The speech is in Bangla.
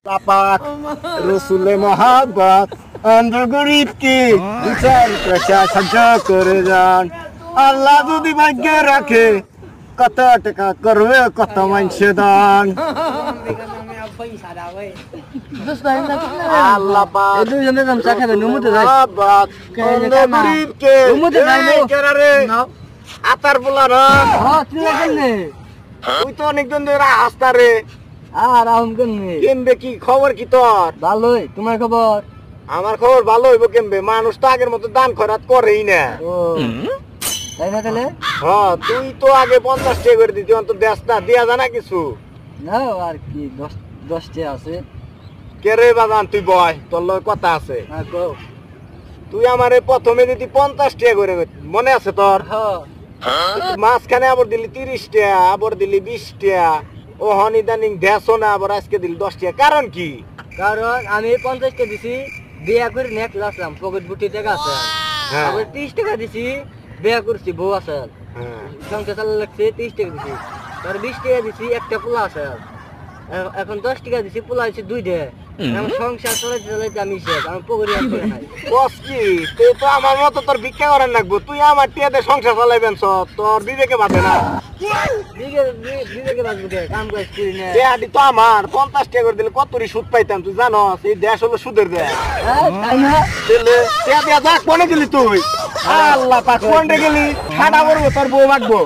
পাক রসুলে মহাব্বত অন্ধ গরিবকে বিচার পেশা সাহায্য করে যান। আল্লাহ যদি ভাগ্যে রাখে কত টাকা করবে কত মানুষে দান। আল্লাহ পাক দুইজনে গামছা খাবে নুমুতে যাই মহাব্বত অন্ধ গরিবকে আতার বলা না তুই কেনে তুই তো অনেকদিন ধরে হাসতারে আর আম কেনে কেমবে কি খবর কি তোর? ভালোই তোমার খবর? আমার খবর ভালো হইব কেমবে, মানুষ তো আগের মতো দান খয়রাত করেই না। ও তাই না তাহলে হ্যাঁ তুই তো আগে 50 টাকা করে দিতি, অন্তত দেশ না দিয়া জানা কিছু না আর কি 10টা আছে। কে রে বাগান তুই বয়, তোর লগে কথা আছে। তুই আমারে প্রথমে দিতি 50 টাকা করে, মনে আছে তোর? মাঝখানে আবার দিলি 30 টাকা, আবার দিলি 20 টাকা, ও হনিদানিং দেশো না, আবার আজকে দিলি 10 টাকা। কারণ কি? কারণ আমি 50টা দিছি বিয়া করে নেক্সট আসলাম, পকেট বুটি টাকা আছে। আবার 30 টাকা দিছি বিয়া করছি, বউ আছে, সংসার চালা লাগছে, 30 টাকা দিছি। তার 20 টাকা দিছি, একটা পোলা আছে। এখন 10 টাকা দিছি, পোলা আছে 2টা। আমার সংসার চালাইতে চালাইতে আমি শেষ, আমি পকেটে আর করে নাই। বস কি তুই তো আমার মতো তোর ভিক্ষা করেন লাগবো, তুই আমার টিয়াতে সংসার চালাইবেন, তোর বিবেকে বাঁধে না। বিবেকে বাঁচবো কে, কাম কাজ করি না। টিয়াটি তো আমার 50 টাকা করে দিলে কতরি সুদ পাইতাম, তুই জানো? এই দেশ হলো সুদের দেশ। তাই না? দিলে টিয়া দিয়া যাক, মনে গেলি তুই? আল্লাহ পাক, কোনটা গেলি? ঠাডা করবো, তোর বউ মাখবো।